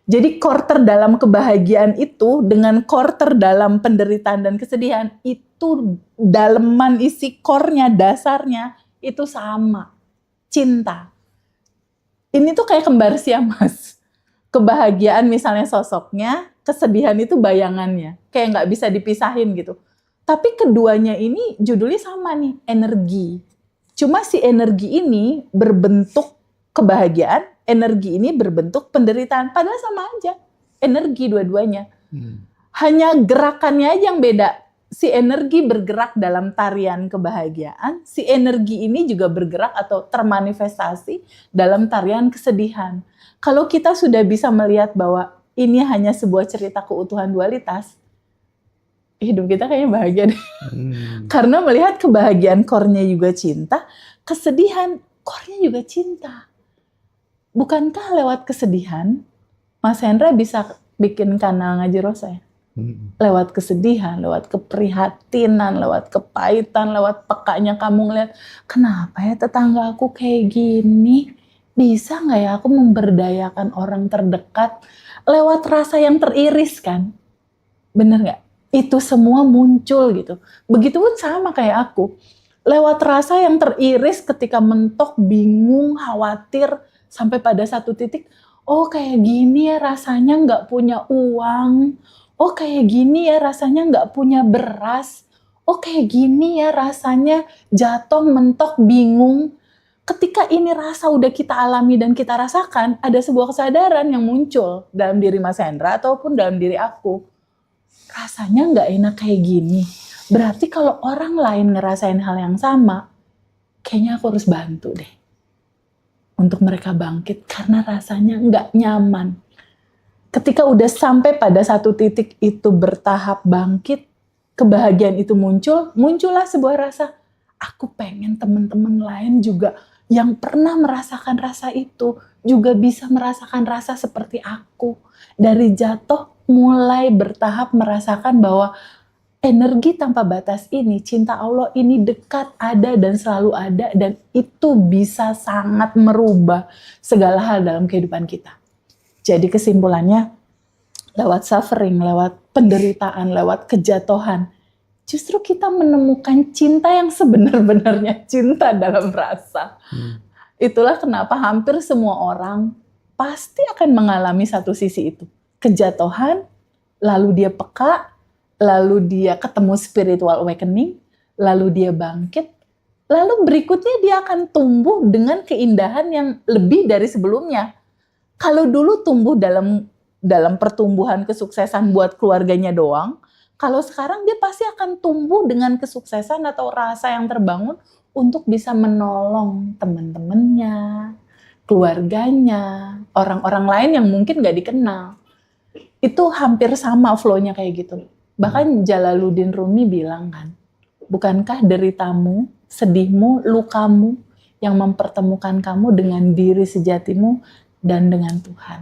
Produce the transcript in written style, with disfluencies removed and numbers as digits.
Jadi core terdalam kebahagiaan itu dengan core terdalam penderitaan dan kesedihan itu daleman isi core-nya, dasarnya itu sama. Cinta. Ini tuh kayak kembar siam, Mas. Kebahagiaan misalnya sosoknya, kesedihan itu bayangannya. Kayak nggak bisa dipisahin gitu. Tapi keduanya ini judulnya sama nih, energi. Cuma si energi ini berbentuk kebahagiaan, energi ini berbentuk penderitaan. Padahal sama aja, energi dua-duanya. Hanya gerakannya aja yang beda. Si energi bergerak dalam tarian kebahagiaan, si energi ini juga bergerak atau termanifestasi dalam tarian kesedihan. Kalau kita sudah bisa melihat bahwa ini hanya sebuah cerita keutuhan dualitas, hidup kita kayaknya bahagia deh. Karena melihat kebahagiaan core-nya juga cinta, kesedihan core-nya juga cinta. Bukankah lewat kesedihan, Mas Hendra bisa bikin kanal ngaji rosa ya? Lewat kesedihan, lewat keprihatinan, lewat kepahitan, lewat pekanya kamu ngeliat, kenapa ya tetangga aku kayak gini? Bisa nggak ya aku memberdayakan orang terdekat? Lewat rasa yang teriris kan? Bener nggak? Itu semua muncul gitu. Begitupun sama kayak aku. Lewat rasa yang teriris ketika mentok, bingung, khawatir, sampai pada satu titik, oh kayak gini ya rasanya nggak punya uang. Oh kayak gini ya rasanya nggak punya beras. Oh kayak gini ya rasanya jatuh, mentok, bingung. Ketika ini rasa udah kita alami dan kita rasakan, ada sebuah kesadaran yang muncul dalam diri Mas Hendra ataupun dalam diri aku. Rasanya nggak enak kayak gini. Berarti kalau orang lain ngerasain hal yang sama, kayaknya aku harus bantu deh. Untuk mereka bangkit karena rasanya nggak nyaman. Ketika udah sampai pada satu titik itu bertahap bangkit, kebahagiaan itu muncullah sebuah rasa, aku pengen teman-teman lain juga yang pernah merasakan rasa itu, juga bisa merasakan rasa seperti aku. Dari jatuh, mulai bertahap merasakan bahwa energi tanpa batas ini, cinta Allah ini dekat, ada dan selalu ada, dan itu bisa sangat merubah segala hal dalam kehidupan kita. Jadi kesimpulannya, lewat suffering, lewat penderitaan, lewat kejatuhan, justru kita menemukan cinta yang sebenar-benarnya cinta dalam rasa. Itulah kenapa hampir semua orang pasti akan mengalami satu sisi itu. Kejatuhan, lalu dia peka, lalu dia ketemu spiritual awakening, lalu dia bangkit, lalu berikutnya dia akan tumbuh dengan keindahan yang lebih dari sebelumnya. Kalau dulu tumbuh dalam pertumbuhan kesuksesan buat keluarganya doang, kalau sekarang dia pasti akan tumbuh dengan kesuksesan atau rasa yang terbangun untuk bisa menolong teman-temannya, keluarganya, orang-orang lain yang mungkin gak dikenal. Itu hampir sama flow-nya kayak gitu. Bahkan Jalaluddin Rumi bilang kan, bukankah deritamu, sedihmu, lukamu yang mempertemukan kamu dengan diri sejatimu dan dengan Tuhan.